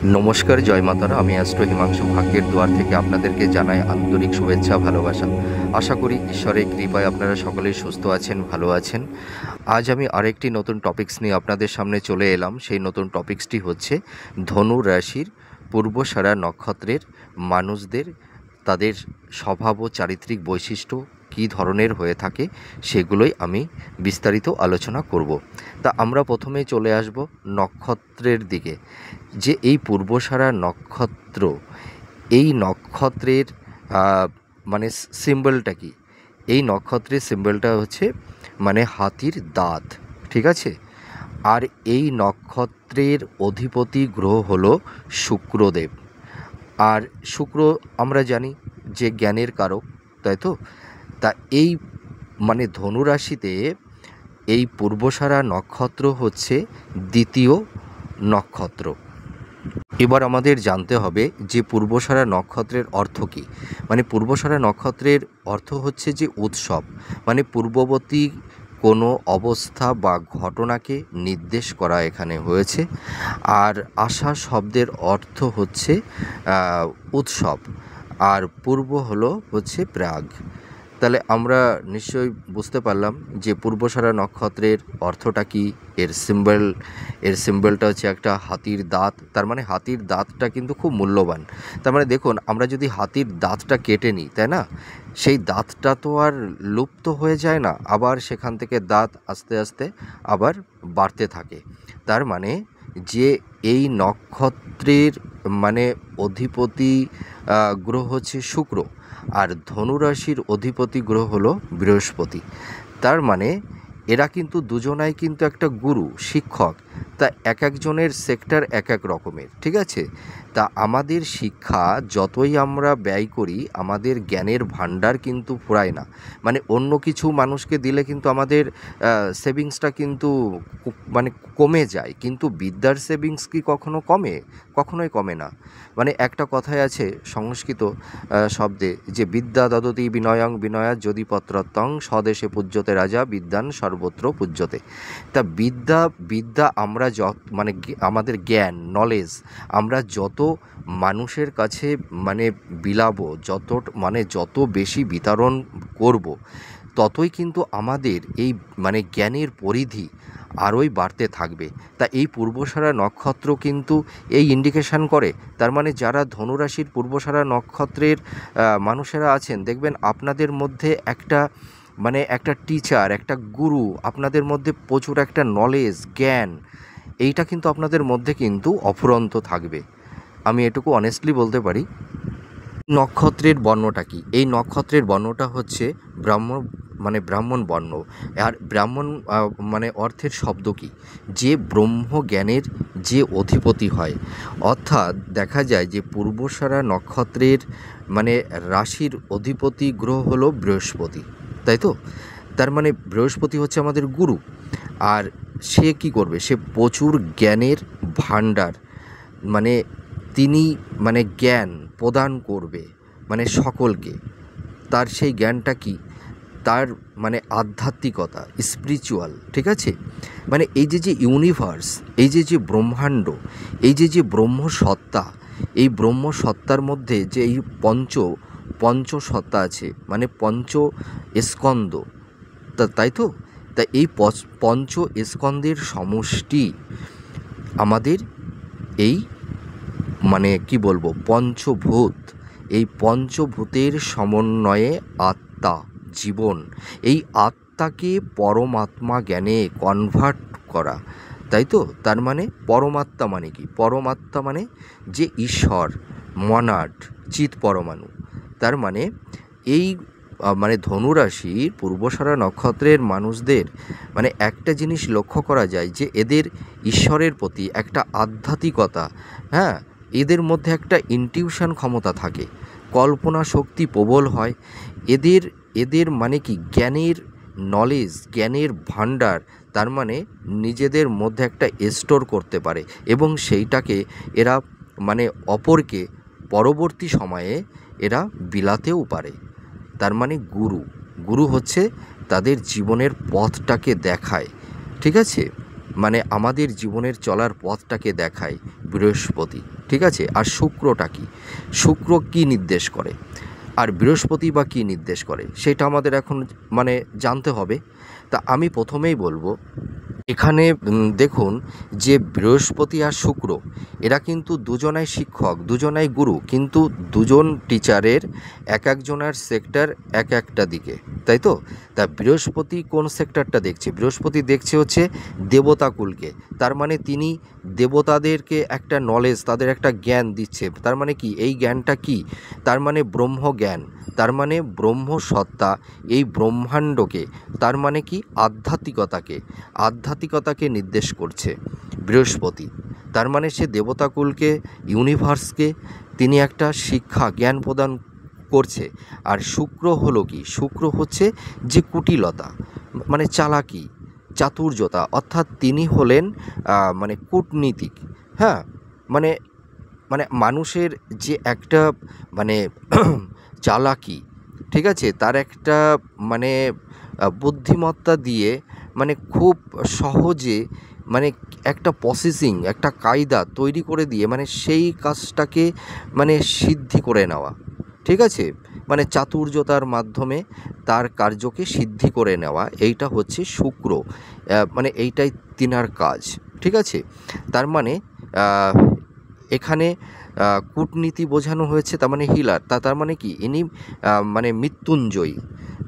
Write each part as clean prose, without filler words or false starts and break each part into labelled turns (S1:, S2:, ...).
S1: নমস্কার, জয় মাতারা। আমি অ্যাস্ট্রো হিমাংশু ভাগ্যের দুয়ার থেকে আপনাদেরকে জানাই আন্তরিক শুভেচ্ছা, ভালোবাসা। আশা করি ঈশ্বরের কৃপায় আপনারা সকলেই সুস্থ আছেন, ভালো আছেন। আজ আমি আরেকটি নতুন টপিকস নিয়ে আপনাদের সামনে চলে এলাম। সেই নতুন টপিকসটি হচ্ছে ধনু রাশির পূর্বসারা নক্ষত্রের মানুষদের তাদের স্বভাব ও চারিত্রিক বৈশিষ্ট্য কী ধরনের হয়ে থাকে সেগুলোই আমি বিস্তারিত আলোচনা করব। তা আমরা প্রথমেই চলে আসব নক্ষত্রের দিকে, যে এই পূর্বসারা নক্ষত্র, এই নক্ষত্রের মানে সিম্বলটা কি? এই নক্ষত্রের সিম্বলটা হচ্ছে মানে হাতির দাঁত, ঠিক আছে। আর এই নক্ষত্রের অধিপতি গ্রহ হলো শুক্রদেব। আর শুক্র আমরা জানি যে জ্ঞানের কারক, তাই তো। তা এই মানে ধনুরাশিতে এই পূর্বসারা নক্ষত্র হচ্ছে দ্বিতীয় নক্ষত্র। এবার আমাদের জানতে হবে যে পূর্বসারা নক্ষত্রের অর্থ কী। মানে পূর্বসারা নক্ষত্রের অর্থ হচ্ছে যে উৎসব, মানে পূর্ববর্তী কোনো অবস্থা বা ঘটনাকে নির্দেশ করা এখানে হয়েছে। আর আশা শব্দের অর্থ হচ্ছে উৎসব, আর পূর্ব হচ্ছে প্রাগ। তাহলে আমরা নিশ্চয়ই বুঝতে পারলাম যে পূর্বসারা নক্ষত্রের অর্থটা কী। এর সিম্বলটা হচ্ছে একটা হাতির দাঁত। তার মানে হাতির দাঁতটা কিন্তু খুব মূল্যবান। তার মানে দেখুন, আমরা যদি হাতির দাঁতটা কেটে নিই, তাই না, সেই দাঁতটা তো আর লুপ্ত হয়ে যায় না, আবার সেখান থেকে দাঁত আস্তে আস্তে আবার বাড়তে থাকে। তার মানে যে এই নক্ষত্রের মানে অধিপতি গ্রহ হচ্ছে শুক্র, আর ধনুরাশির অধিপতি গ্রহ হলো বৃহস্পতি। তার মানে এরা কিন্তু দুজনাই কিন্তু একটা গুরু, শিক্ষক। তা এক একজনের সেক্টর এক এক রকমের, ঠিক আছে। তা আমাদের শিক্ষা যতই আমরা ব্যয় করি, আমাদের জ্ঞানের ভাণ্ডার কিন্তু ফুরায় না। মানে অন্য কিছু মানুষকে দিলে কিন্তু আমাদের সেভিংসটা কিন্তু মানে কমে যায়, কিন্তু বিদ্যার সেভিংস কি কখনো কমে? কখনোই কমে না। মানে একটা কথাই আছে সংস্কৃত শব্দে, যে বিদ্যা দদতি বিনয়ং বিনয়া যদি পত্রত্বং স্বদেশে পূজ্যতে রাজা বিদ্যান সর্বত্র পূজ্যতে। তা বিদ্যা আমরা মানে আমাদের জ্ঞান, নলেজ আমরা যত মানুষের কাছে মানে বিলাবো, যত বেশি বিতরণ করব, ততই কিন্তু আমাদের এই মানে জ্ঞানের পরিধি আরোই বাড়তে থাকবে। তা এই পূর্বসারা নক্ষত্র কিন্তু এই ইন্ডিকেশান করে। তার মানে যারা ধনুরাশির পূর্বসারা নক্ষত্রের মানুষেরা আছেন, দেখবেন আপনাদের মধ্যে একটা টিচার, একটা গুরু, আপনাদের মধ্যে প্রচুর একটা নলেজ, জ্ঞান, এইটা কিন্তু আপনাদের মধ্যে কিন্তু অফুরন্ত থাকবে। আমি এটুকু অনেস্টলি বলতে পারি। নক্ষত্রের বর্ণটা কি? এই নক্ষত্রের বর্ণটা হচ্ছে ব্রাহ্মণ বর্ণ। আর ব্রাহ্মণ মানে অর্থের শব্দ কি? যে ব্রহ্ম জ্ঞানের যে অধিপতি হয়। অর্থাৎ দেখা যায় যে পূর্বসারা নক্ষত্রের মানে রাশির অধিপতি গ্রহ হলো বৃহস্পতি, তাই তো। তার মানে বৃহস্পতি হচ্ছে আমাদের গুরু। আর সে কি করবে? সে প্রচুর জ্ঞানের ভাণ্ডার, মানে তিনি মানে জ্ঞান প্রদান করবে মানে সকলকে। তার সেই জ্ঞানটা কি? তার মানে আধ্যাত্মিকতা, স্পিরিচুয়াল, ঠিক আছে। মানে এই যে ইউনিভার্স, এই যে ব্রহ্মাণ্ড, এই যে ব্রহ্মসত্তা, এই ব্রহ্মসত্তার মধ্যে যে এই পঞ্চসত্তা আছে, মানে পঞ্চ স্কন্দ, তাই তো। তা এই পঞ্চ স্কন্দের সমষ্টি আমাদের এই মানে কি বলবো, পঞ্চভূত। এই পঞ্চভূতের সমন্বয়ে আত্মা, জীবন, এই আত্মাকে পরমাত্মা জ্ঞানে কনভার্ট করা, তাই তো। তার মানে পরমাত্মা মানে কি? পরমাত্মা মানে যে ঈশ্বর, মনাড, চিৎ পরমাণু। তার মানে এই মানে ধনুরাশির পূর্বসারা নক্ষত্রের মানুষদের মানে একটা জিনিস লক্ষ্য করা যায়, যে এদের ঈশ্বরের প্রতি একটা আধ্যাত্মিকতা, হ্যাঁ, এদের মধ্যে একটা ইনটিউশন ক্ষমতা থাকে, কল্পনা শক্তি প্রবল হয়। এদের মানে কি জ্ঞানের নলেজ, জ্ঞানের ভাণ্ডার, তার মানে নিজেদের মধ্যে একটা স্টোর করতে পারে, এবং সেইটাকে এরা মানে অপরকে পরবর্তী সময়ে এরা বিলাতেও পারে। তার মানে গুরু হচ্ছে তাদের জীবনের পথটাকে দেখায়, ঠিক আছে। মানে আমাদের জীবনের চলার পথটাকে দেখায় বৃহস্পতি, ঠিক আছে? আর শুক্রটা কি, শুক্র কি নির্দেশ করে আর বৃহস্পতি বা কী নির্দেশ করে সেটা আমাদের এখন মানে জানতে হবে। তা আমি প্রথমেই বলবো, এখানে দেখুন যে বৃহস্পতি আর শুক্র এরা কিন্তু দুজনাই শিক্ষক, দুজনাই গুরু, কিন্তু দুজন টিচারের এক একজনের সেক্টর এক একটা দিকে, তাই তো? তা বৃহস্পতি কোন সেক্টরটা দেখছে? বৃহস্পতি দেখছে হচ্ছে দেবতাকুলকে। তার মানে তিনি দেবতাদেরকে একটা নলেজ, তাদের একটা জ্ঞান দিচ্ছে। তার মানে কি, এই জ্ঞানটা কি? তার মানে ব্রহ্মজ্ঞান, তার মানে ব্রহ্মসত্তা, এই ব্রহ্মাণ্ডকে, তার মানে কি আধ্যাত্মিকতাকে, আধ্যাত্মিকতাকে নির্দেশ করছে বৃহস্পতি। তার মানে সে দেবতাকুলকে, ইউনিভার্সকে তিনি একটা শিক্ষা জ্ঞান প্রদান করছে। আর শুক্র হলো কি, শুক্র হচ্ছে যে কুটিলতা, মানে চালাকি, চাতুর্যতা, অর্থাৎ তিনি হলেন মানে কূটনীতিক। হ্যাঁ, মানে মানে মানুষের যে একটা মানে চালাকি, ঠিক আছে, তার একটা মানে বুদ্ধিমত্তা দিয়ে মানে খুব সহজে মানে একটা প্রসেসিং, একটা কায়দা তৈরি করে দিয়ে মানে সেই কাজটাকে মানে সিদ্ধি করে নেওয়া, ঠিক আছে? মানে চাতুর্যতার মাধ্যমে তার কার্যকে সিদ্ধি করে নেওয়া, এইটা হচ্ছে শুক্র। মানে এইটাই তিনার কাজ, ঠিক আছে? তার মানে এখানে কূটনীতি বোঝানো হয়েছে, তার মানে হিলার, তার মানে কি ইনি মানে মৃত্যুঞ্জয়ী।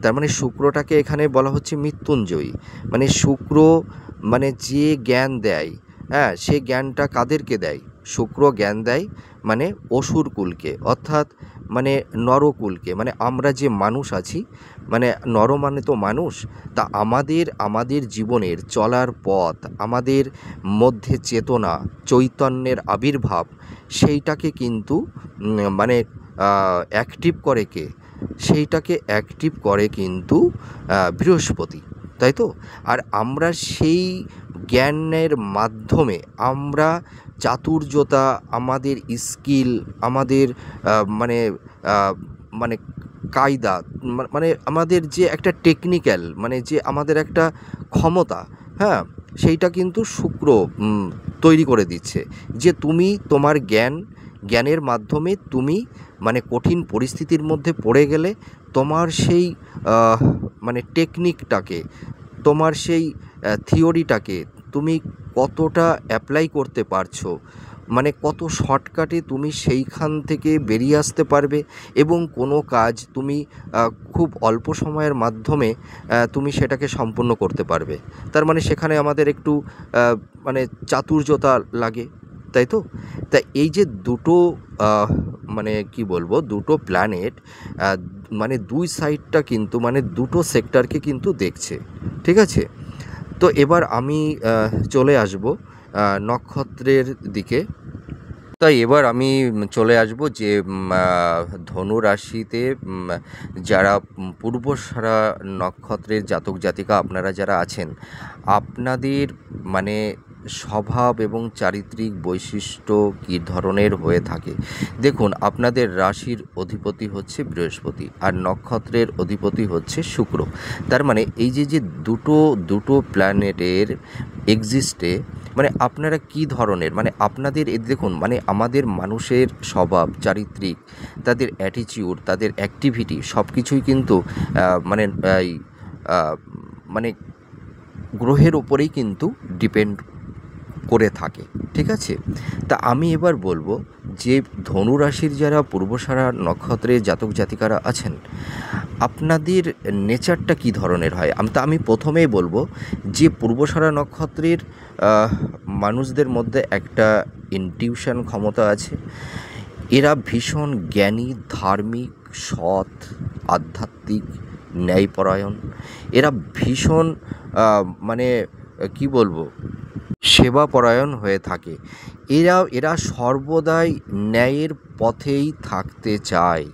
S1: তার মানে শুক্রটাকে এখানে বলা হচ্ছে মৃত্যুঞ্জয়ী। মানে শুক্র মানে যে জ্ঞান দেয়, হ্যাঁ, সে জ্ঞানটা কাদেরকে দেয়? শুক্র জ্ঞান দেয় মানে অসুরকুলকে, অর্থাৎ মানে নরকুলকে, মানে আমরা যে মানুষ আছি, মানে নর মানে তো মানুষ। তা আমাদের জীবনের চলার পথ, আমাদের মধ্যে চেতনা, চৈতন্যের আবির্ভাব, সেইটাকে কিন্তু মানে অ্যাক্টিভ করে কে? সেইটাকে অ্যাক্টিভ করে কিন্তু বৃহস্পতি, তাই তো? আর আমরা সেই জ্ঞানের মাধ্যমে আমরা চাতুর্যতা, আমাদের স্কিল, আমাদের মানে মানে কায়দা, মানে আমাদের যে একটা টেকনিক্যাল, মানে যে আমাদের একটা ক্ষমতা, হ্যাঁ, সেইটা কিন্তু শুক্র তৈরি করে দিচ্ছে। যে তুমি তোমার জ্ঞানের মাধ্যমে তুমি মানে কঠিন পরিস্থিতির মধ্যে পড়ে গেলে তোমার সেই মানে টেকনিকটাকে, তোমার সেই থিওরিটাকে তুমি কতটা অ্যাপ্লাই করতে পারছো, মানে কত শর্টকাটে তুমি সেইখান থেকে বেরিয়ে আসতে পারবে এবং কোনো কাজ তুমি খুব অল্প সময়ের মাধ্যমে তুমি সেটাকে সম্পূর্ণ করতে পারবে। তার মানে সেখানে আমাদের একটু মানে চাতুর্যতা লাগে, তাই তো? তা এই যে দুটো মানে কি বলবো, দুটো প্ল্যানেট মানে দুই সাইডটা কিন্তু মানে দুটো সেক্টরকে কিন্তু দেখছে, ঠিক আছে? তো এবার আমি চলে আসবো নক্ষত্রের দিকে। তাই এবার আমি চলে আসব যে ধনু রাশিতে যারা পূর্বষারা নক্ষত্রের জাতক জাতিকা আপনারা যারা আছেন, আপনাদের মানে স্বভাব এবং চারিত্রিক বৈশিষ্ট্য কী ধরনের হয়ে থাকে। দেখুন, আপনাদের রাশির অধিপতি হচ্ছে বৃহস্পতি আর নক্ষত্রের অধিপতি হচ্ছে শুক্র। তার মানে এই যে দুটো প্ল্যানেটের এক্সিস্টে মানে আপনারা কি ধরনের, মানে আপনাদের দেখুন, মানে আমাদের মানুষের স্বভাব, চারিত্রিক, তাদের অ্যাটিটিউড, তাদের অ্যাক্টিভিটি সব কিছুই কিন্তু মানে মানে গ্রহের ওপরেই কিন্তু ডিপেন্ড করে থাকে, ঠিক আছে? তা আমি এবার বলবো যে ধনু রাশির যারা পূর্বষারা নক্ষত্রের জাতক জাতিকারা আছেন, আপনাদের নেচারটা কী ধরনের হয়। আমি প্রথমেই বলবো যে পূর্বষারা নক্ষত্রের মানুষদের মধ্যে একটা ইনটিউশন ক্ষমতা আছে। এরা ভীষণ জ্ঞানী, ধার্মিক, সৎ, আধ্যাত্মিক, ন্যায়পরায়ণ। এরা ভীষণ মানে কি বলবো, সেবাপরায়ণ হয়ে থাকে। এরা সর্বদাই ন্যায়ের পথেই থাকতে চায়,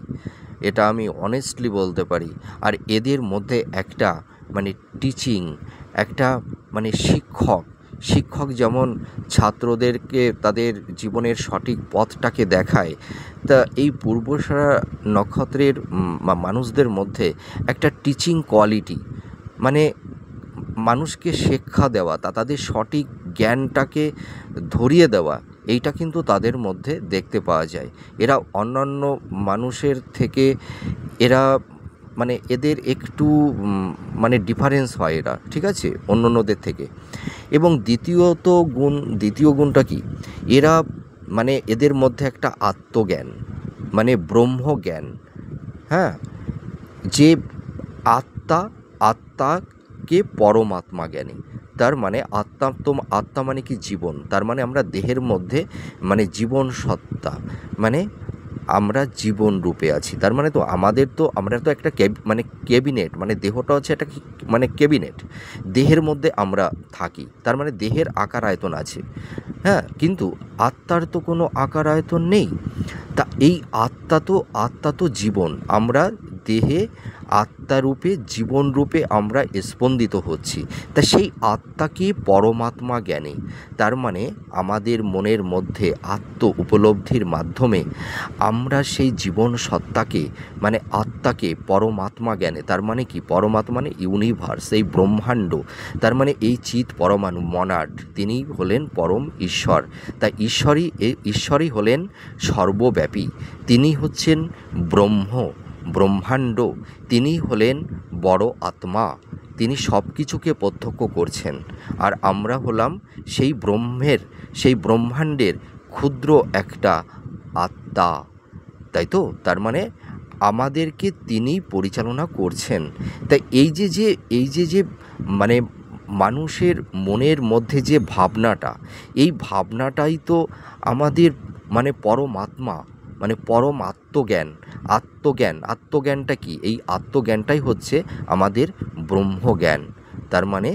S1: এটা আমি অনেস্টলি বলতে পারি। আর এদের মধ্যে একটা মানে টিচিং, একটা মানে শিক্ষক যেমন ছাত্রদেরকে তাদের জীবনের সঠিক পথটাকে দেখায়, তা এই পূর্বষারা নক্ষত্রের মানুষদের মধ্যে একটা টিচিং কোয়ালিটি, মানে মানুষকে শিক্ষা দেওয়া, তাদের সঠিক জ্ঞানটাকে ধরিয়ে দেওয়া, এইটা কিন্তু তাদের মধ্যে দেখতে পাওয়া যায়। এরা অন্যান্য মানুষের থেকে এরা মানে এদের একটু মানে ডিফারেন্স হয় এরা, ঠিক আছে, অন্যান্যদের থেকে। এবং দ্বিতীয় গুণটা কি, এরা মানে এদের মধ্যে একটা আত্মজ্ঞান, মানে ব্রহ্মজ্ঞান। হ্যাঁ, যে আত্মাকে পরমাত্মা জ্ঞানী। তার মানে আত্মা মানে কি জীবন, তার মানে আমরা দেহের মধ্যে মানে জীবন সত্তা, মানে আমরা জীবন রূপে আছি। তার মানে তো আমরা তো একটা মানে ক্যাবিনেট, মানে দেহটা হচ্ছে একটা মানে ক্যাবিনেট, দেহের মধ্যে আমরা থাকি। তার মানে দেহের আকার আয়তন আছে, হ্যাঁ, কিন্তু আত্মার তো কোনো আকার আয়তন নেই। তা এই আত্মা তো জীবন, আমরা দেহে আত্মারূপে জীবনরূপে আমরা স্পন্দিত হচ্ছি। তা সেই আত্মাকে পরমাত্মা জ্ঞানে, তার মানে আমাদের মনের মধ্যে আত্ম উপলব্ধির মাধ্যমে আমরা সেই জীবন সত্তাকে মানে আত্মাকে পরমাত্মা জ্ঞানে, তার মানে কি, পরমাত্মা মানে ইউনিভার্স, এই ব্রহ্মাণ্ড, তার মানে এই চিৎ পরমাণু মনাড, তিনি হলেন পরম ঈশ্বর। তাই ঈশ্বরই হলেন সর্বব্যাপী, তিনি হচ্ছেন ব্রহ্মাণ্ড, তিনি হলেন বড় আত্মা, তিনি সব কিছুকে প্রত্যক্ষ করছেন। আর আমরা হলাম সেই ব্রহ্মাণ্ডের ক্ষুদ্র একটা আত্মা, তাই তো? তার মানে আমাদেরকে তিনি পরিচালনা করছেন। তাই এই যে মানে মানুষের মনের মধ্যে যে ভাবনাটা, এই ভাবনাটাই তো আমাদের মানে পরমাত্মা, মানে পরম আত্মজ্ঞানটা কি, এই আত্মজ্ঞানটাই হচ্ছে আমাদের ব্রহ্মজ্ঞান। তার মানে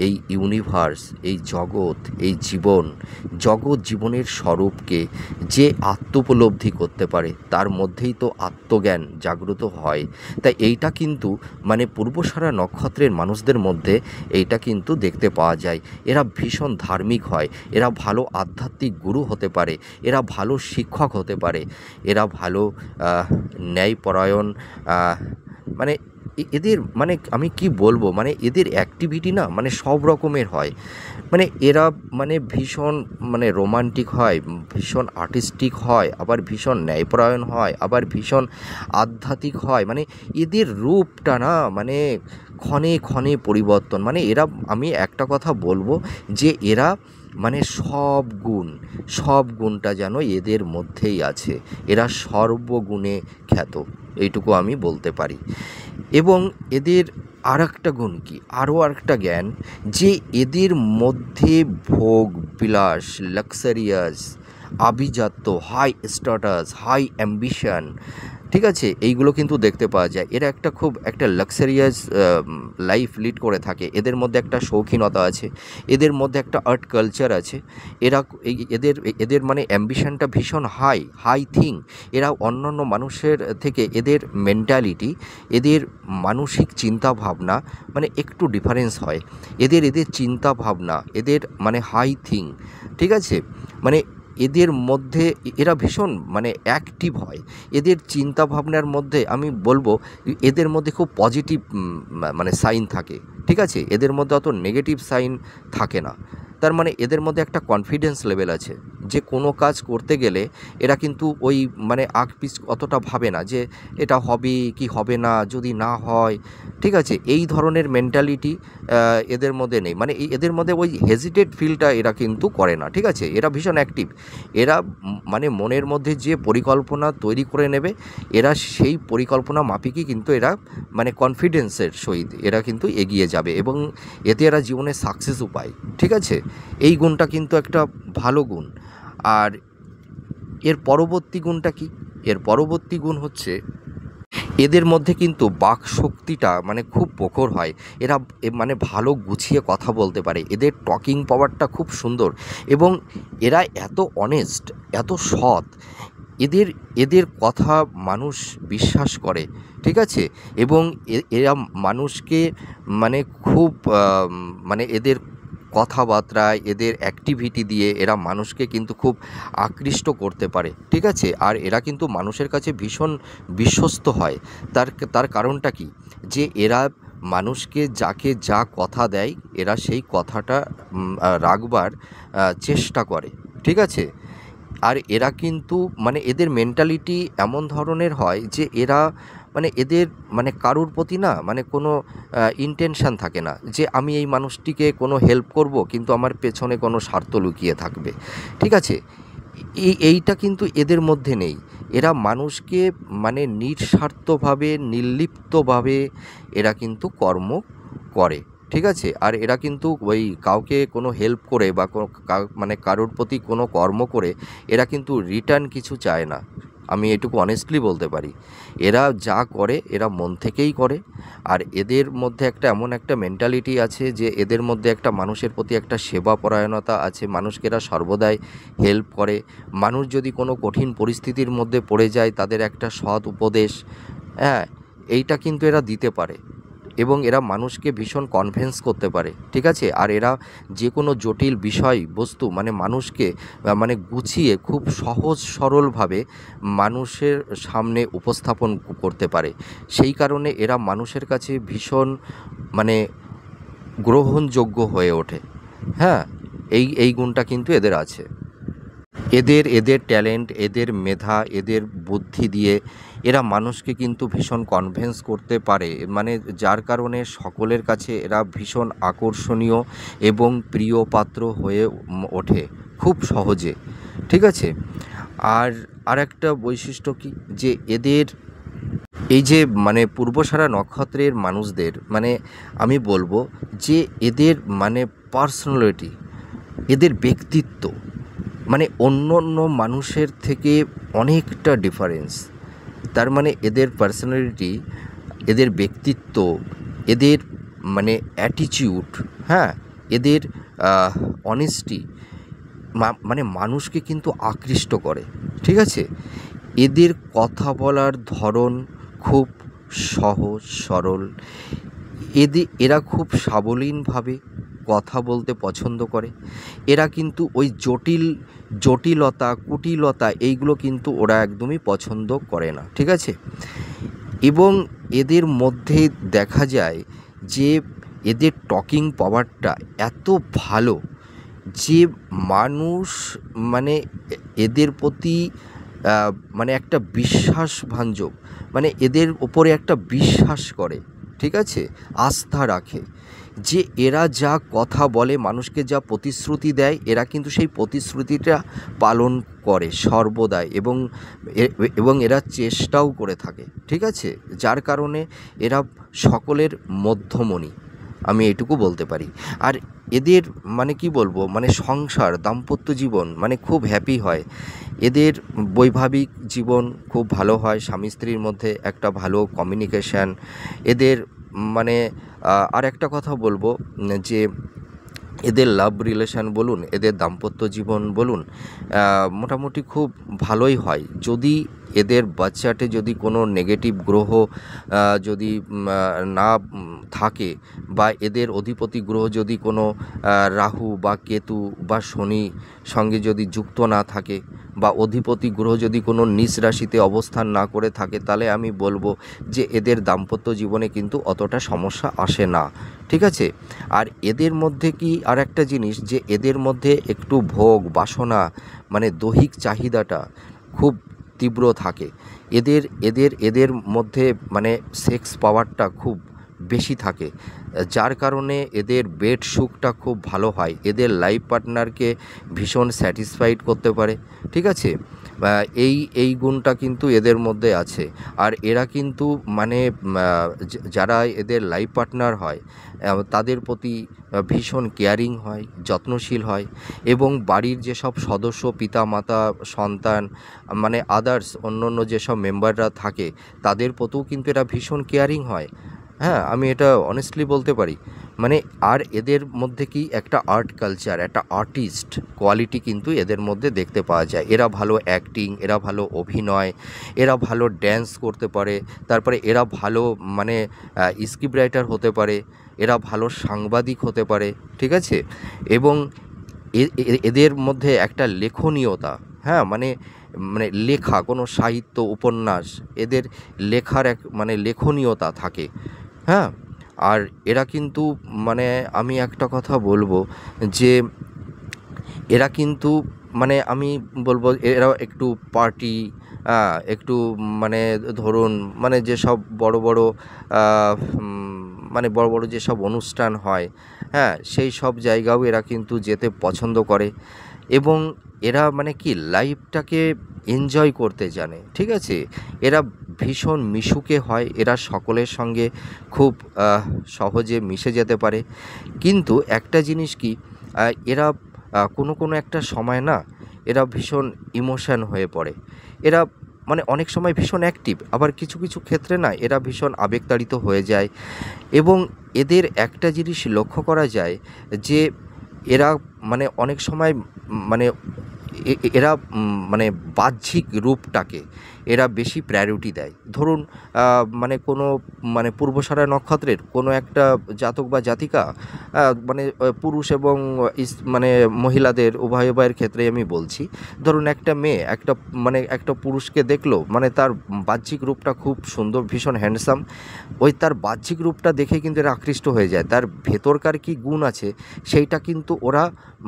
S1: এই ইউনিভার্স, এই জীবনের স্বরূপকে যে আত্মোপলব্ধি করতে পারে, তার মধ্যেই তো আত্মজ্ঞান জাগ্রত হয়। তাই এইটা কিন্তু মানে পূর্বসারা নক্ষত্রের মানুষদের মধ্যে এইটা কিন্তু দেখতে পাওয়া যায়। এরা ভীষণ ধার্মিক হয়, এরা ভালো আধ্যাত্মিক গুরু হতে পারে, এরা ভালো শিক্ষক হতে পারে, এরা ভালো ন্যায়পরায়ণ, মানে এদের মানে আমি কি বলবো, মানে এদের অ্যাক্টিভিটি না মানে সব রকমের হয়। মানে এরা মানে ভীষণ মানে রোমান্টিক হয়, ভীষণ আর্টিস্টিক হয়, আবার ভীষণ ন্যায়পরায়ণ হয়, আবার ভীষণ আধ্যাত্মিক হয়। মানে এদের রূপটা না মানে ক্ষণে ক্ষণে পরিবর্তন। মানে আমি একটা কথা বলবো যে এরা মানে সব গুণটা যেন এদের মধ্যেই আছে, এরা সর্বগুণে খ্যাত, এইটুকু আমি বলতে পারি। এবং এদের আরেকটা গুণ কি, আরও আরেকটা জ্ঞান, যে এদের মধ্যে ভোগ বিলাস, লাক্সারিয়াস, আভিজাত্য, হাই স্ট্যাটাস, হাই অ্যাম্বিশন, ঠিক আছে, এইগুলো কিন্তু দেখতে পাওয়া যায়। এরা খুব একটা লাক্সারিয়াস লাইফ লিড করে থাকে, এদের মধ্যে একটা শৌখিনতা আছে, এদের মধ্যে একটা আর্ট কালচার আছে। এদের মানে অ্যাম্বিশনটা ভীষণ হাই থিং। এরা অন্যান্য মানুষের থেকে এদের মেন্টালিটি, এদের মানসিক চিন্তাভাবনা মানে একটু ডিফারেন্স হয়। এদের চিন্তাভাবনা, এদের মানে হাই থিং, ঠিক আছে, মানে এদের মধ্যে এরা ভীষণ মানে অ্যাক্টিভ হয়। এদের চিন্তাভাবনার মধ্যে আমি বলবো এদের মধ্যে খুব পজিটিভ মানে সাইন থাকে, ঠিক আছে, এদের মধ্যে অত নেগেটিভ সাইন থাকে না। তার মানে এদের মধ্যে একটা কনফিডেন্স লেভেল আছে, যে কোনো কাজ করতে গেলে এরা কিন্তু ওই মানে আগ পিছ অতটা ভাবে না যে এটা হবে কি হবে না, যদি না হয়, ঠিক আছে, এই ধরনের মেন্টালিটি এদের মধ্যে নেই। মানে এদের মধ্যে ওই হেজিটেট ফিলটা এরা কিন্তু করে না, ঠিক আছে, এরা ভীষণ অ্যাক্টিভ। এরা মানে মনের মধ্যে যে পরিকল্পনা তৈরি করে নেবে, এরা সেই পরিকল্পনা মাফিকই কিন্তু এরা মানে কনফিডেন্সের সহিত এরা কিন্তু এগিয়ে যাবে, এবং এতে এরা জীবনে সাকসেসও পায়, ঠিক আছে। এই গুণটা কিন্তু একটা ভালো গুণ। আর এর পরবর্তী গুণটা কি, এর পরবর্তী গুণ হচ্ছে এদের মধ্যে কিন্তু বাক শক্তিটা মানে খুব প্রখর হয়। এরা মানে ভালো গুছিয়ে কথা বলতে পারে, এদের টকিং পাওয়ারটা খুব সুন্দর, এবং এরা এত অনেস্ট, এত সৎ, এদের কথা মানুষ বিশ্বাস করে, ঠিক আছে, এবং এরা মানুষকে মানে খুব মানে এদের কথাবার্তায়, এদের অ্যাক্টিভিটি দিয়ে এরা মানুষকে কিন্তু খুব আকৃষ্ট করতে পারে, ঠিক আছে। আর এরা কিন্তু মানুষের কাছে ভীষণ বিশ্বস্ত হয়। তার কারণটা কি, যে এরা মানুষকে যাকে যা কথা দেয় এরা সেই কথাটা রাখবার চেষ্টা করে, ঠিক আছে? আর এরা কিন্তু মানে এদের মেন্টালিটি এমন ধরনের হয় যে এরা মানে এদের মানে কারুর প্রতি না মানে কোনো ইন্টেনশান থাকে না যে আমি এই মানুষটিকে কোনো হেল্প করব কিন্তু আমার পেছনে কোনো স্বার্থ লুকিয়ে থাকবে, ঠিক আছে? এইটা কিন্তু এদের মধ্যে নেই। এরা মানুষকে মানে নিঃস্বার্থভাবে নির্লিপ্তভাবে এরা কিন্তু কর্ম করে, ঠিক আছে? আর এরা কিন্তু ওই কাউকে কোনো হেল্প করে বা মানে কারোর প্রতি কোনো কর্ম করে এরা কিন্তু রিটার্ন কিছু চায় না। আমি এটুকু অনেস্টলি বলতে পারি। এরা যা করে এরা মন থেকেই করে। আর এদের মধ্যে একটা এমন একটা মেন্টালিটি আছে যে এদের মধ্যে একটা মানুষের প্রতি একটা সেবা পরায়ণতা আছে। মানুষকে এরা সর্বদাই হেল্প করে। মানুষ যদি কোনো কঠিন পরিস্থিতির মধ্যে পড়ে যায় তাদের একটা সৎ উপদেশ, হ্যাঁ, এইটা কিন্তু এরা দিতে পারে এবং এরা মানুষকে ভীষণ কনভিন্স করতে পারে, ঠিক আছে? আর এরা যে কোনো জটিল বিষয় বস্তু মানে মানুষকে মানে গুছিয়ে খুব সহজ সরলভাবে মানুষের সামনে উপস্থাপন করতে পারে। সেই কারণে এরা মানুষের কাছে ভীষণ মানে গ্রহণযোগ্য হয়ে ওঠে। হ্যাঁ, এই গুণটা কিন্তু এদের আছে। এদের ট্যালেন্ট, এদের মেধা, এদের বুদ্ধি দিয়ে এরা মানুষকে কিন্তু ভীষণ কনভিন্স করতে পারে, মানে যার কারণে সকলের কাছে এরা ভীষণ আকর্ষণীয় এবং প্রিয় পাত্র হয়ে ওঠে খুব সহজে, ঠিক আছে? আর আরেকটা বৈশিষ্ট্য কি যে এদের এই যে মানে পূর্বসারা নক্ষত্রের মানুষদের মানে আমি বলবো যে এদের মানে পার্সোনালিটি, এদের ব্যক্তিত্ব মানে অন্য অন্য মানুষের থেকে অনেকটা ডিফারেন্স। তার মানে এদের পার্সোনালিটি, এদের ব্যক্তিত্ব, এদের মানে অ্যাটিটিউড, হ্যাঁ, এদের অনেস্টি মানে মানুষকে কিন্তু আকৃষ্ট করে, ঠিক আছে? এদের কথা বলার ধরন খুব সহজ সরল। এরা খুব সাবলীলভাবে কথা বলতে পছন্দ করে। এরা কিন্তু ওই জটিলতা কুটিলতা এইগুলো কিন্তু ওরা একদমই পছন্দ করে না, ঠিক আছে? এবং এদের মধ্যে দেখা যায় যে এদের টকিং পাওয়ারটা এত ভালো যে মানুষ মানে এদের প্রতি মানে একটা বিশ্বাসভাঞ্জক মানে এদের ওপরে একটা বিশ্বাস করে, ঠিক আছে? আস্থা রাখে যে এরা যা কথা বলে মানুষকে যা প্রতিশ্রুতি দেয় এরা কিন্তু সেই প্রতিশ্রুতিটা পালন করে সর্বদাই এবং এরা চেষ্টাও করে থাকে, ঠিক আছে? যার কারণে এরা সকলের মধ্যমণি, আমি এটুকু বলতে পারি। আর এদের মানে কি বলবো মানে সংসার দাম্পত্য জীবন মানে খুব হ্যাপি হয়। এদের বৈবাহিক জীবন খুব ভালো হয়, স্বামী স্ত্রীর মধ্যে একটা ভালো কমিউনিকেশান এদের মানে আর একটা কথা বলবো যে এদের লাভ রিলেশান বলুন, এদের দাম্পত্য জীবন বলুন, মোটামুটি খুব ভালোই হয় যদি এদের বাচ্চাটে যদি কোনো নেগেটিভ গ্রহ যদি না থাকে বা এদের অধিপতি গ্রহ যদি কোনো রাহু বা কেতু বা শনি সঙ্গে যদি যুক্ত না থাকে বা অধিপতি গ্রহ যদি কোনো নিচ রাশিতে অবস্থান না করে থাকে তাহলে আমি বলবো যে এদের দাম্পত্য জীবনে কিন্তু অতটা সমস্যা আসে না, ঠিক আছে? আর এদের মধ্যে কি আর একটা জিনিস যে এদের মধ্যে একটু ভোগ বাসনা মানে দৈহিক চাহিদাটা খুব তীব্র থাকে। এদের মধ্যে মানে সেক্স পাওয়ারটা খুব বেশি থাকে, যার কারণে এদের বেড সুখটা খুব ভালো হয়। এদের লাইফ পার্টনারকে ভীষণ স্যাটিসফাইড করতে পারে, ঠিক আছে? এই গুণটা কিন্তু এদের মধ্যে আছে। আর এরা কিন্তু মানে যারা এদের লাইফ পার্টনার হয় তাদের প্রতি ভীষণ কেয়ারিং হয়, যত্নশীল হয় এবং বাড়ির যেসব সদস্য পিতা মাতা সন্তান মানে আদার্স অন্য যেসব মেম্বাররা থাকে তাদের প্রতিও কিন্তু এরা ভীষণ কেয়ারিং হয়। হ্যাঁ, আমি এটা অনেস্টলি বলতে পারি। মানে আর এদের মধ্যে কি একটা আর্ট কালচার, একটা আর্টিস্ট কোয়ালিটি কিন্তু এদের মধ্যে দেখতে পাওয়া যায়। এরা ভালো অ্যাক্টিং, এরা ভালো অভিনয়, এরা ভালো ড্যান্স করতে পারে, তারপরে এরা ভালো মানে স্ক্রিপ্ট রাইটার হতে পারে, এরা ভালো সাংবাদিক হতে পারে, ঠিক আছে? এবং এদের মধ্যে একটা লেখনীয়তা, হ্যাঁ, মানে মানে লেখা কোনো সাহিত্য উপন্যাস এদের লেখার এক মানে লেখনীয়তা থাকে, হ্যাঁ? আর এরা কিন্তু মানে আমি একটা কথা বলবো যে এরা কিন্তু মানে আমি বলবো এরা একটু পার্টি, একটু মানে ধরুন মানে যেসব বড় বড় মানে বড় বড় যেসব অনুষ্ঠান হয়, হ্যাঁ, সেই সব জায়গাও এরা কিন্তু যেতে পছন্দ করে। এবং এরা মানে কি লাইফটাকে এনজয় করতে জানে, ঠিক আছে। এরা ভীষণ মিশুকে হয়, এরা সকলের সঙ্গে খুব সহজে মিশে যেতে পারে। কিন্তু একটা জিনিস কি, এরা কোনো কোনো একটা সময় না এরা ভীষণ ইমোশান হয়ে পড়ে। এরা মানে অনেক সময় ভীষণ অ্যাক্টিভ, আবার কিছু কিছু ক্ষেত্রে না এরা ভীষণ আবেগতাড়িত হয়ে যায়। এবং এদের একটা জিনিস লক্ষ্য করা যায় যে এরা মানে অনেক সময় মানে এরা মানে বাহ্যিক রূপটাকে এরা বেশি প্রায়োরিটি দেয়। ধরুন মানে কোনো মানে পূর্বষাঢ়া নক্ষত্রের কোনো একটা জাতক বা জাতিকা, মানে পুরুষ এবং মানে মহিলাদের উভয় উভয়ের ক্ষেত্রেই আমি বলছি। ধরুন একটা মেয়ে মানে একটা পুরুষকে দেখলো, মানে তার বাহ্যিক রূপটা খুব সুন্দর, ভীষণ হ্যান্ডসাম। ওই তার বাহ্যিক রূপটা দেখে কিন্তু এরা আকৃষ্ট হয়ে যায়। তার ভেতরকার কী গুণ আছে সেইটা কিন্তু ওরা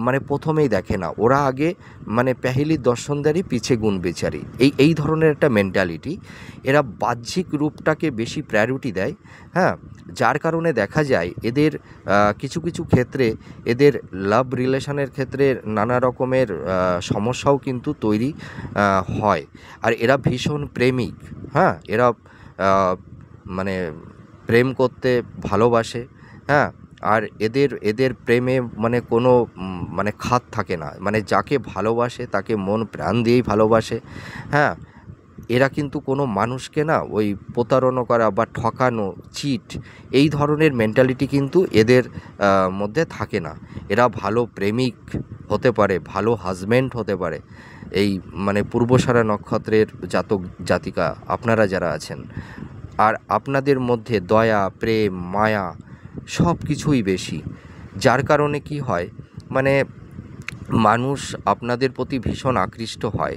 S1: মানে প্রথমেই দেখে না। ওরা আগে মানে পেহেলি দর্শনদারি পিছে গুণ বিচারি, এই ধরনের একটা মেন্টালিটি। এরা বাহ্যিক রূপটাকে বেশি প্রায়োরিটি দেয়, হ্যাঁ। যার কারণে দেখা যায় এদের কিছু কিছু ক্ষেত্রে এদের লাভ রিলেশনের ক্ষেত্রে নানা রকমের সমস্যাও কিন্তু তৈরি হয়। আর এরা ভীষণ প্রেমিক, হ্যাঁ। এরা মানে প্রেম করতে ভালোবাসে, হ্যাঁ। আর এদের এদের প্রেমে মানে কোনো মানে খাত থাকে না, মানে যাকে ভালোবাসে তাকে মন প্রাণ দিয়েই ভালোবাসে, হ্যাঁ। এরা কিন্তু কোনো মানুষকে না ওই প্রতারণা করা বা ঠকানো, চিট, এই ধরনের মেন্টালিটি কিন্তু এদের মধ্যে থাকে না। এরা ভালো প্রেমিক হতে পারে, ভালো হাজব্যান্ড হতে পারে। এই মানে পূর্বষাঢ়া নক্ষত্রের জাতক জাতিকা আপনারা যারা আছেন, আর আপনাদের মধ্যে দয়া, প্রেম, মায়া সব কিছুই বেশি। যার কারণে কি হয়, মানে মানুষ আপনাদের প্রতি ভীষণ আকৃষ্ট হয়।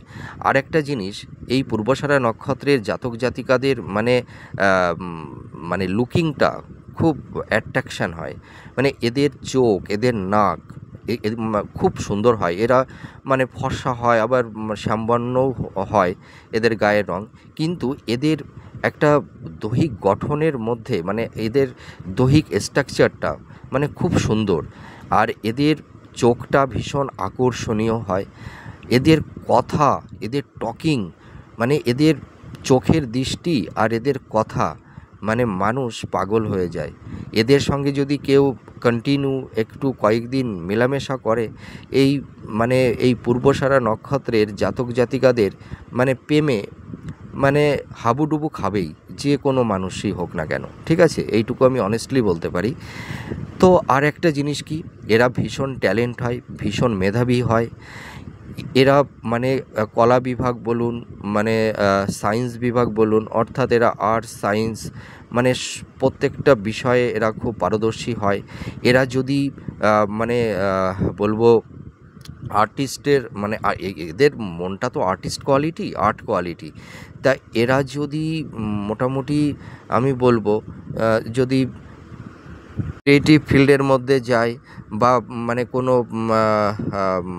S1: আরেকটা জিনিস, এই পূর্বষাঢ়া নক্ষত্রের জাতক জাতিকাদের মানে মানে লুকিংটা খুব অ্যাট্রাকশান হয়। মানে এদের চোখ, এদের নাক খুব সুন্দর হয়। এরা মানে ফর্সা হয়, আবার শ্যামবর্ণও হয় এদের গায়ের রঙ। কিন্তু এদের একটা দৈহিক গঠনের মধ্যে মানে এদের দৈহিক স্ট্রাকচারটা মানে খুব সুন্দর। আর এদের চোখটা ভীষণ আকর্ষণীয় হয়। এদের কথা, এদের টকিং, মানে এদের চোখের দৃষ্টি আর এদের কথা, মানে মানুষ পাগল হয়ে যায়। এদের সঙ্গে যদি কেউ কন্টিনিউ একটু কয়েকদিন মেলামেশা করে, এই মানে এই পূর্বষাঢ়া নক্ষত্রের জাতক জাতিকাদের মানে প্রেমে মানে হাবুডুবু খাবেই, যে কোনো মানুষই হোক না কেন, ঠিক আছে। এইটুকু আমি অনেস্টলি বলতে পারি। তো আর একটা জিনিস কি, এরা ভীষণ ট্যালেন্ট হয়, ভীষণ মেধাবী হয়। এরা মানে কলা বিভাগ বলুন, মানে সায়েন্স বিভাগ বলুন, অর্থাৎ এরা আর্টস, সায়েন্স মানে প্রত্যেকটা বিষয়ে এরা খুব পারদর্শী হয়। এরা যদি মানে বলবো আর্টিস্টের মানে এদের মনটা তো আর্টিস্ট কোয়ালিটি, আর্ট কোয়ালিটি। তা এরা যদি মোটামুটি আমি বলবো যদি ক্রিয়েটিভ ফিল্ডের মধ্যে যায় বা মানে কোনো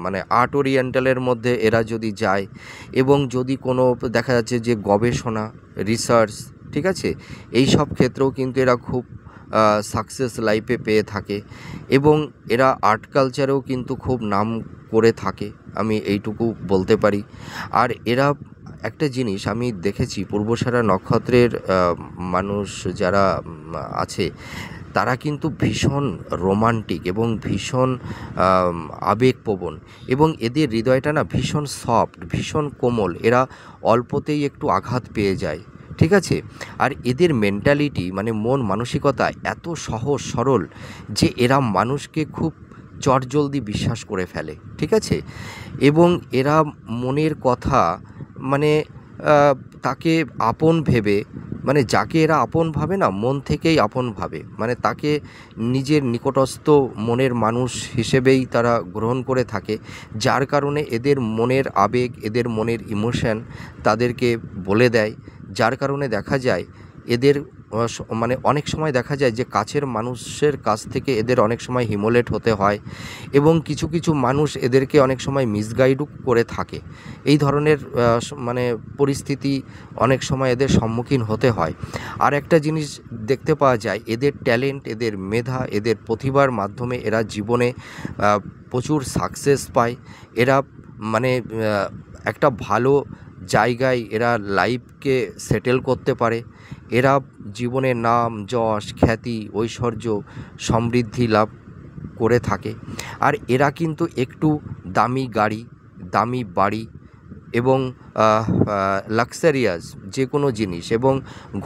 S1: মানে আর্ট ওরিয়েন্টালের মধ্যে এরা যদি যায়, এবং যদি কোনো দেখা যাচ্ছে যে গবেষণা, রিসার্চ, ঠিক আছে, এই সব ক্ষেত্রেও কিন্তু এরা খুব সাকসেস লাইফে পেয়ে থাকে। এবং এরা আর্ট কালচারেও কিন্তু খুব নাম করে থাকে, আমি এইটুকু বলতে পারি। আর এরা একটা জিনিস আমি দেখেছি, পূর্বষাঢ়া নক্ষত্রের মানুষ যারা আছে তারা কিন্তু ভীষণ রোমান্টিক এবং ভীষণ আবেগপ্রবণ, এবং এদের হৃদয়টা না ভীষণ সফট, ভীষণ কোমল। এরা অল্পতেই একটু আঘাত পেয়ে যায়, ঠিক আছে। আর এদের মেন্টালিটি মানে মন মানসিকতা এত সহজ সরল যে এরা মানুষকে খুব চটজলদি বিশ্বাস করে ফেলে, ঠিক আছে। এবং এরা মনের কথা মানে তাকে আপন ভেবে, মানে যাকে এরা আপন ভাবে না, মন থেকেই আপন ভাবে, মানে তাকে নিজের নিকটস্থ মনের মানুষ হিসেবেই তারা গ্রহণ করে থাকে। যার কারণে এদের মনের আবেগ, এদের মনের ইমোশন তাদেরকে বলে দেয়। যার কারণে দেখা যায় এদের মানে অনেক সময় দেখা যায় যে কাছের মানুষের কাছ থেকে এদের অনেক সময় হিমোলেট হতে হয় এবং কিছু কিছু মানুষ এদেরকে অনেক সময় মিসগাইডও করে থাকে। এই ধরনের মানে পরিস্থিতি অনেক সময় এদের সম্মুখীন হতে হয়। আর একটা জিনিস দেখতে পাওয়া যায়, এদের ট্যালেন্ট, এদের মেধা, এদের প্রতিভার মাধ্যমে এরা জীবনে প্রচুর সাকসেস পায়। এরা মানে একটা ভালো জায়গায় এরা লাইফকে সেটেল করতে পারে। এরা জীবনে নাম, যশ, খ্যাতি, ঐশ্বর্য, সমৃদ্ধি লাভ করে থাকে। আর এরা কিন্তু একটু দামি গাড়ি, দামি বাড়ি এবং লাক্সারিয়াস যে কোনো জিনিস এবং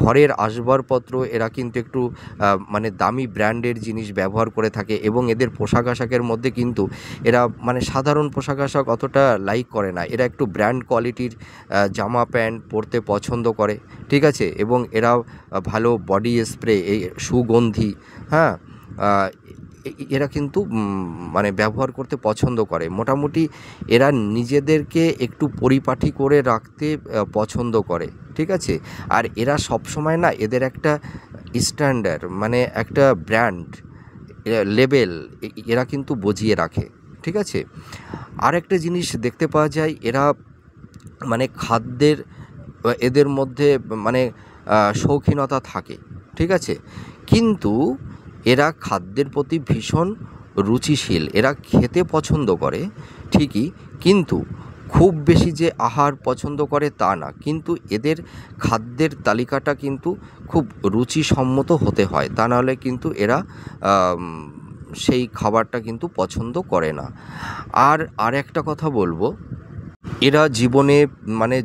S1: ঘরের আসবাবপত্র এরা কিন্তু একটু মানে দামি ব্র্যান্ডের জিনিস ব্যবহার করে থাকে এবং এদের পোশাক আশাকের মধ্যে কিন্তু এরা মানে সাধারণ পোশাক আশাক অতটা লাইক করে না। এরা একটু ব্র্যান্ড কোয়ালিটির জামা প্যান্ট পরতে পছন্দ করে, ঠিক আছে? এবং এরা ভালো বডি স্প্রে, এই সুগন্ধি, হ্যাঁ, এরা কিন্তু মানে ব্যবহার করতে পছন্দ করে। মোটামুটি এরা নিজেদেরকে একটু পরিপাটি করে রাখতে পছন্দ করে, ঠিক আছে? আর এরা সবসময় না এদের একটা স্ট্যান্ডার্ড মানে একটা ব্র্যান্ড লেবেল এরা কিন্তু বজিয়ে রাখে, ঠিক আছে? আর একটা জিনিস দেখতে পাওয়া যায়, এরা মানে খাদ্যের এদের মধ্যে মানে শৌখিনতা থাকে, ঠিক আছে? কিন্তু এরা খাদ্যের প্রতি ভীষণ রুচিশীল। এরা খেতে পছন্দ করে ঠিকই, কিন্তু খুব বেশি যে আহার পছন্দ করে তা না। কিন্তু এদের খাদ্যের তালিকাটা কিন্তু খুব রুচিসম্মত হতে হয়, তা নাহলে কিন্তু এরা সেই খাবারটা কিন্তু পছন্দ করে না। আর একটা কথা বলবো, এরা জীবনে মানে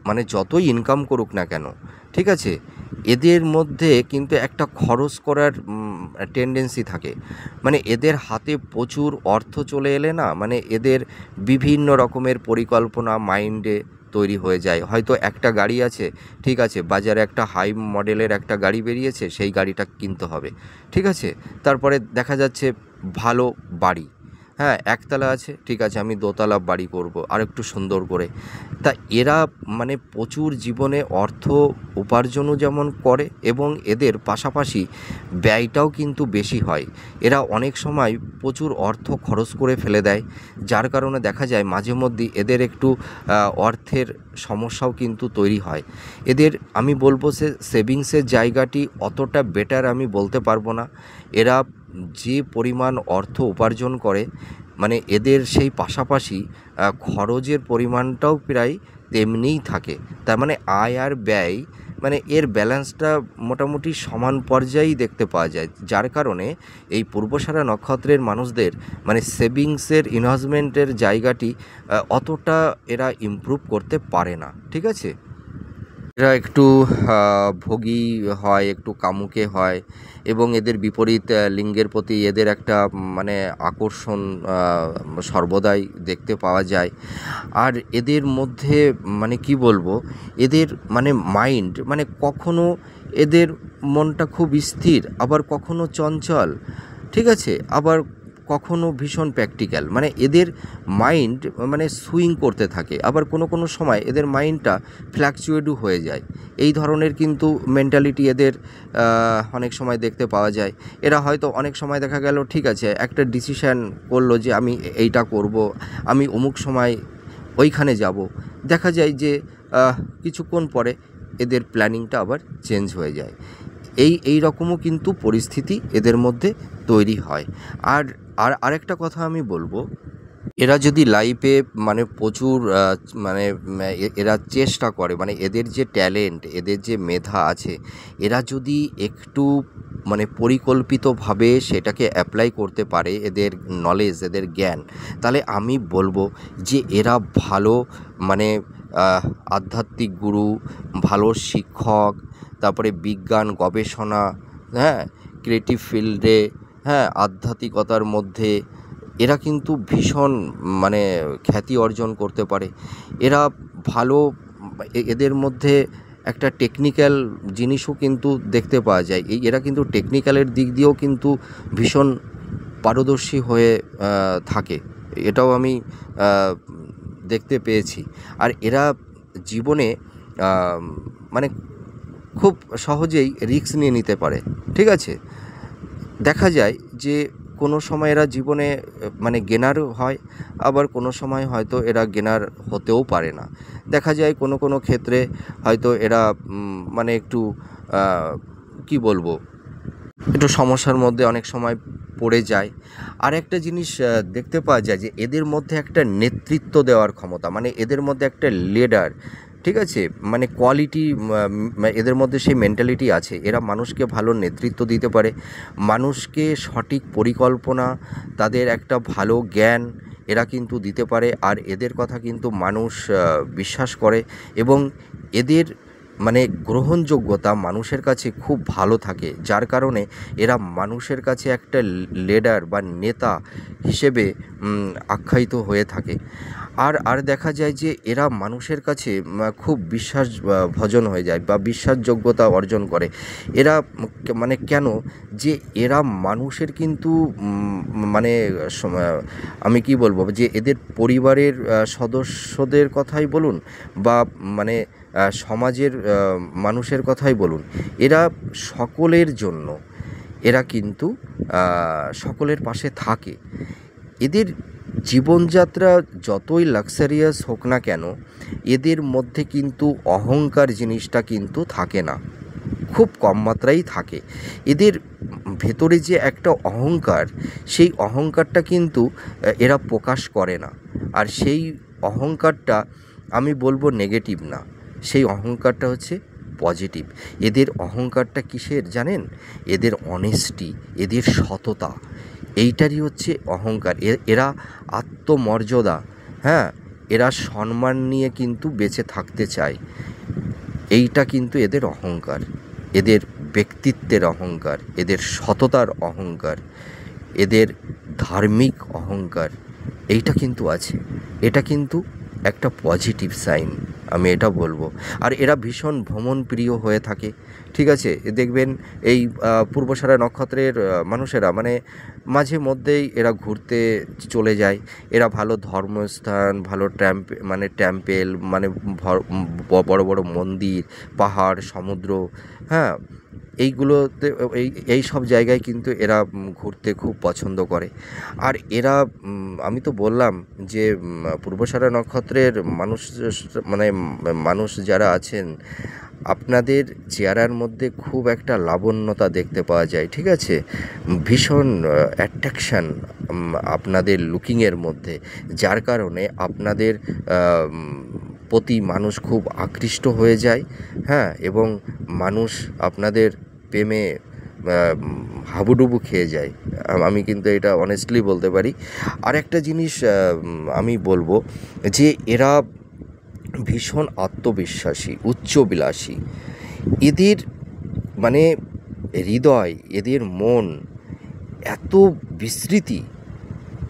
S1: মানে যতই ইনকাম করুক না কেন, ঠিক আছে, এদের মধ্যে কিন্তু একটা খরচ করার টেন্ডেন্সি থাকে। মানে এদের হাতে প্রচুর অর্থ চলে এলে না, মানে এদের বিভিন্ন রকমের পরিকল্পনা মাইন্ডে তৈরি হয়ে যায়। হয়তো একটা গাড়ি আছে, ঠিক আছে, বাজারে একটা হাই মডেলের একটা গাড়ি বেরিয়েছে, সেই গাড়িটা কিনতে হবে, ঠিক আছে? তারপরে দেখা যাচ্ছে ভালো বাড়ি, হ্যাঁ, একতলা আছে, ঠিক আছে, আমি দোতলা বাড়ি করব আর একটু সুন্দর করে। তা এরা মানে প্রচুর জীবনে অর্থ উপার্জনও যেমন করে এবং এদের পাশাপাশি ব্যয়টাও কিন্তু বেশি হয়। এরা অনেক সময় প্রচুর অর্থ খরচ করে ফেলে দেয়, যার কারণে দেখা যায় মাঝে মধ্যেই এদের একটু অর্থের সমস্যাও কিন্তু তৈরি হয়। এদের আমি বলবো সেভিংসের জায়গাটি অতটা বেটার আমি বলতে পারবো না। এরা যে পরিমাণ অর্থ উপার্জন করে, মানে এদের সেই পাশাপাশি খরচের পরিমাণটাও প্রায় তেমনিই থাকে। তার মানে আয় আর ব্যয় মানে এর ব্যালেন্সটা মোটামুটি সমান পর্যায়েই দেখতে পাওয়া যায়, যার কারণে এই পূর্বষাঢ়া নক্ষত্রের মানুষদের মানে সেভিংসের ইনভেস্টমেন্টের জায়গাটি অতটা এরা ইমপ্রুভ করতে পারে না, ঠিক আছে? এরা একটু ভোগী হয়, একটু কামুকে হয় এবং এদের বিপরীত লিঙ্গের প্রতি এদের একটা মানে আকর্ষণ সর্বদাই দেখতে পাওয়া যায়। আর এদের মধ্যে মানে কি বলবো, এদের মানে মাইন্ড মানে কখনো এদের মনটা খুব স্থির, আবার কখনো চঞ্চল, ঠিক আছে, আবার কখনো ভীষণ প্র্যাকটিক্যাল। মানে এদের মাইন্ড মানে সুইং করতে থাকে, আবার কোনো কোনো সময় এদের মাইন্ডটা ফ্ল্যাকচুয়েটও হয়ে যায়। এই ধরনের কিন্তু মেন্টালিটি এদের অনেক সময় দেখতে পাওয়া যায়। এরা হয়তো অনেক সময় দেখা গেল, ঠিক আছে, একটা ডিসিশান করলো যে আমি এইটা করব, আমি অমুক সময় ওইখানে যাব। দেখা যায় যে কিছুক্ষণ পরে এদের প্ল্যানিংটা আবার চেঞ্জ হয়ে যায়। এই রকমও কিন্তু পরিস্থিতি এদের মধ্যে তৈরি হয়। আর আরেকটা কথা আমি বলবো, এরা যদি লাইফে মানে প্রচুর মানে এরা চেষ্টা করে, মানে এদের যে ট্যালেন্ট, এদের যে মেধা আছে, এরা যদি একটু মানে পরিকল্পিতভাবে সেটাকে অ্যাপ্লাই করতে পারে, এদের নলেজ, এদের জ্ঞান, তাহলে আমি বলবো যে এরা ভালো মানে আধ্যাত্মিক গুরু, ভালো শিক্ষক, তারপরে বিজ্ঞান গবেষণা, হ্যাঁ, ক্রিয়েটিভ ফিল্ডে, হ্যাঁ, আধ্যাত্মিকতার মধ্যে এরা কিন্তু ভীষণ মানে খ্যাতি অর্জন করতে পারে। এরা ভালো এদের মধ্যে একটা টেকনিক্যাল জিনিসও কিন্তু দেখতে পাওয়া যায়। এরা কিন্তু টেকনিক্যালের দিক দিয়েও কিন্তু ভীষণ পারদর্শী হয়ে থাকে। এটাও আমি দেখতে পেয়েছি। আর এরা জীবনে মানে খুব সহজেই রিস্ক নিয়ে নিতে পারে, ঠিক আছে? দেখা যায় যে কোনো সময় এরা জীবনে মানে গেনারও হয়, আবার কোনো সময় হয়তো এরা গেনার হতেও পারে না। দেখা যায় কোনো কোনো ক্ষেত্রে হয়তো এরা মানে একটু কি বলবো, একটু সমস্যার মধ্যে অনেক সময় পড়ে যায়। আর একটা জিনিস দেখতে পাওয়া যায় যে এদের মধ্যে একটা নেতৃত্ব দেওয়ার ক্ষমতা, মানে এদের মধ্যে একটা লিডার, ঠিক আছে, মানে কোয়ালিটি, এদের মধ্যে সেই মেন্টালিটি আছে। এরা মানুষকে ভালো নেতৃত্ব দিতে পারে, মানুষকে সঠিক পরিকল্পনা, তাদের একটা ভালো জ্ঞান এরা কিন্তু দিতে পারে। আর এদের কথা কিন্তু মানুষ বিশ্বাস করে, এবং এদের মানে গ্রহণযোগ্যতা মানুষের কাছে খুব ভালো থাকে, যার কারণে এরা মানুষের কাছে একটা লিডার বা নেতা হিসেবে আখ্যায়িত হয়ে থাকে। আর দেখা যায় যে এরা মানুষের কাছে খুব ভজন হয়ে যায় বা বিশ্বাসযোগ্যতা অর্জন করে। এরা মানে কেন, যে এরা মানুষের কিন্তু মানে আমি কি বলবো, যে এদের পরিবারের সদস্যদের কথাই বলুন বা মানে সমাজের মানুষের কথাই বলুন, এরা সকলের জন্য এরা কিন্তু সকলের পাশে থাকে। এদের জীবনযাত্রা যতই লাক্সারিয়াস হোক না কেন, এদের মধ্যে কিন্তু অহংকার জিনিসটা কিন্তু থাকে না, খুব কম মাত্রায় থাকে। এদের ভেতরে যে একটা অহংকার, সেই অহংকারটা কিন্তু এরা প্রকাশ করে না। আর সেই অহংকারটা আমি বলবো নেগেটিভ না, সেই অহংকারটা হচ্ছে পজিটিভ। এদের অহংকারটা কিসের জানেন? এদের অনেস্টি, এদের সততা, এইটারই হচ্ছে অহংকার। এরা আত্মমর্যাদা, হ্যাঁ, এরা সম্মান নিয়ে কিন্তু বেঁচে থাকতে চায়। এইটা কিন্তু এদের অহংকার, এদের ব্যক্তিত্বের অহংকার, এদের সততার অহংকার, এদের ধার্মিক অহংকার, এইটা কিন্তু আছে। এটা কিন্তু একটা পজিটিভ সাইন, আমি এটা বলবো। আর এরা ভীষণ ভ্রমণপ্রিয় হয়ে থাকে, ঠিক আছে? দেখবেন এই পূর্বসারা নক্ষত্রের মানুষেরা মানে মাঝে মধ্যেই এরা ঘুরতে চলে যায়। এরা ভালো ধর্মস্থান, ভালো টেম্পেল, মানে বড় বড় মন্দির, পাহাড়, সমুদ্র, হ্যাঁ, এইগুলোতে এই সব জায়গায় কিন্তু এরা ঘুরতে খুব পছন্দ করে। আর এরা আমি তো বললাম যে পূর্বসারা নক্ষত্রের মানে মানুষ যারা আছেন, আপনাদের চেহারার মধ্যে খুব একটা লাবণ্যতা দেখতে পাওয়া যায়, ঠিক আছে? ভীষণ অ্যাট্রাকশান আপনাদের লুকিংয়ের মধ্যে, যার কারণে আপনাদের প্রতি মানুষ খুব আকৃষ্ট হয়ে যায়, হ্যাঁ, এবং মানুষ আপনাদের প্রেমে হাবুডুবু খেয়ে যায়। আমি কিন্তু এটা অনেস্টলি বলতে পারি। আর একটা জিনিস আমি বলবো যে এরা ভীষণ আত্মবিশ্বাসী, উচ্চবিলাসী। এদের মানে হৃদয়, এদের মন এত বিস্তৃতি,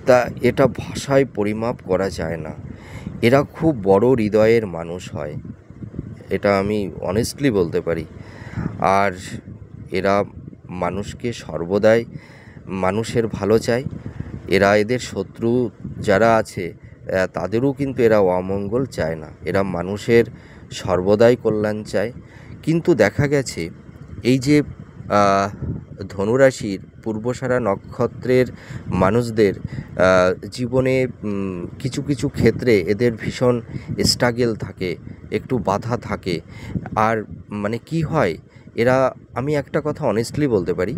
S1: তা এটা ভাষায় পরিমাপ করা যায় না। এরা খুব বড় হৃদয়ের মানুষ হয়, এটা আমি অনেস্টলি বলতে পারি। আর এরা মানুষকে সর্বদাই মানুষের ভালো চায়। এরা এদের শত্রু যারা আছে তাদেরও কিন্তু এরা অমঙ্গল চায় না, এরা মানুষের সর্বদাই কল্যাণ চায়। কিন্তু দেখা গেছে এই যে ধনুরাশির পূর্বসারা নক্ষত্রের মানুষদের জীবনে কিছু কিছু ক্ষেত্রে এদের ভীষণ স্ট্রাগল থাকে, একটু বাধা থাকে। আর মানে কি হয়, এরা, আমি একটা কথা অনেস্টলি বলতে পারি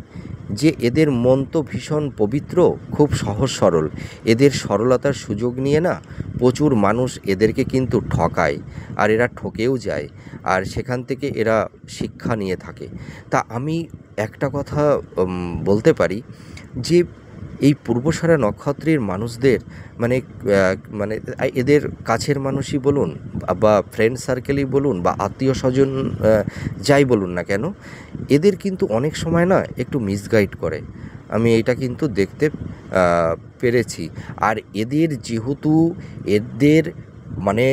S1: যে এদের মন তো ভীষণ পবিত্র, খুব সহজ সরল। এদের সরলতার সুযোগ নিয়ে না প্রচুর মানুষ এদেরকে কিন্তু ঠকায়, আর এরা ঠকেও যায়, আর সেখান থেকে এরা শিক্ষা নিয়ে থাকে। তা আমি একটা কথা বলতে পারি যে এই পূর্বসারা নক্ষত্রের মানুষদের মানে মানে এদের কাছের মানুষই বলুন বা ফ্রেন্ড সার্কেলই বলুন বা আত্মীয় স্বজন যাই বলুন না কেন, এদের কিন্তু অনেক সময় না একটু মিসগাইড করে, আমি এইটা কিন্তু দেখতে পেরেছি। আর এদের যেহেতু এদের মানে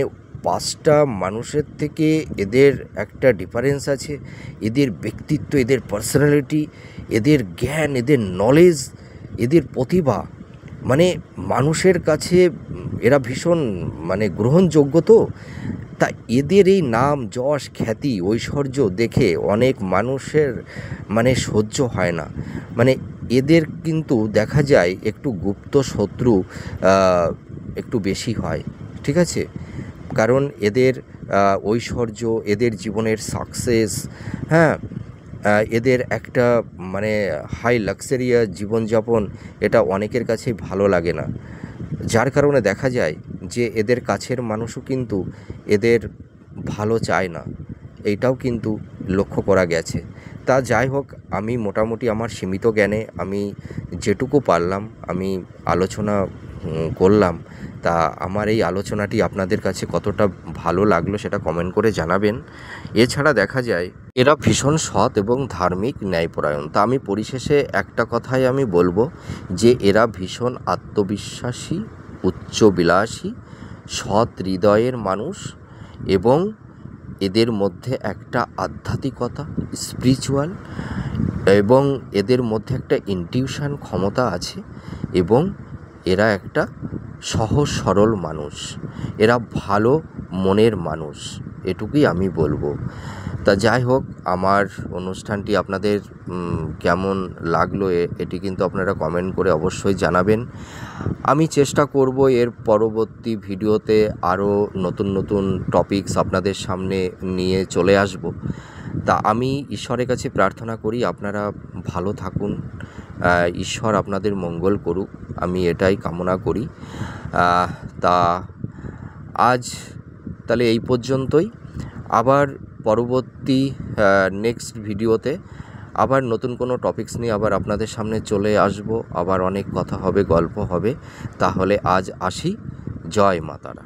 S1: 5টা মানুষের থেকে এদের একটা ডিফারেন্স আছে, এদের ব্যক্তিত্ব, এদের পার্সোনালিটি, এদের জ্ঞান, এদের নলেজ, এদের প্রতিভা, মানে মানুষের কাছে এরা ভীষণ মানে গ্রহণযোগ্য। তো তা এদের এই নাম যশ খ্যাতি ঐশ্বর্য দেখে অনেক মানুষের মানে সহ্য হয় না। মানে এদের কিন্তু দেখা যায় একটু গুপ্ত শত্রু একটু বেশি হয়, ঠিক আছে? কারণ এদের ঐশ্বর্য, এদের জীবনের সাকসেস, হ্যাঁ, এদের একটা মানে হাই লাক্সারিয়াস জীবনযাপন, এটা অনেকের কাছেই ভালো লাগে না। যার কারণে দেখা যায় যে এদের কাছের মানুষও কিন্তু এদের ভালো চায় না, এইটাও কিন্তু লক্ষ্য করা গেছে। তা যাই হোক, আমি মোটামুটি আমার সীমিত জ্ঞানে আমি যেটুকু পারলাম আমি আলোচনা করলাম। তা আমার এই আলোচনাটি আপনাদের কাছে কতটা ভালো লাগলো সেটা কমেন্ট করে জানাবেন। এছাড়া দেখা যায় এরা ভীষণ সৎ এবং ধার্মিক, ন্যায়পরায়ণ। তা আমি পরিশেষে একটা কথাই আমি বলবো যে এরা ভীষণ আত্মবিশ্বাসী, উচ্চবিলাসী, সৎ হৃদয়ের মানুষ এবং এদের মধ্যে একটা আধ্যাত্মিকতা, স্পিরিচুয়াল, এবং এদের মধ্যে একটা ইনটিউশন ক্ষমতা আছে এবং এরা একটা সহজ সরল মানুষ, এরা ভালো মনের মানুষ, এটুকুই আমি বলবো। তা যাই হোক, আমার অনুষ্ঠানটি আপনাদের কেমন লাগলো এটি কিন্তু আপনারা কমেন্ট করে অবশ্যই জানাবেন। আমি চেষ্টা করব এর পরবর্তী ভিডিওতে আরও নতুন নতুন টপিকস আপনাদের সামনে নিয়ে চলে আসব। তা আমি ঈশ্বরের কাছে প্রার্থনা করি আপনারা ভালো থাকুন, ঈশ্বর আপনাদের মঙ্গল করুক, আমি এটাই কামনা করি। তা আজ তাহলে এই পর্যন্তই। আবার পরবর্তী নেক্সট ভিডিওতে আবার নতুন কোনো টপিকস নিয়ে আবার আপনাদের সামনে চলে আসব, আবার অনেক কথা হবে, গল্প হবে। তাহলে আজ আসি, জয় মা তারা।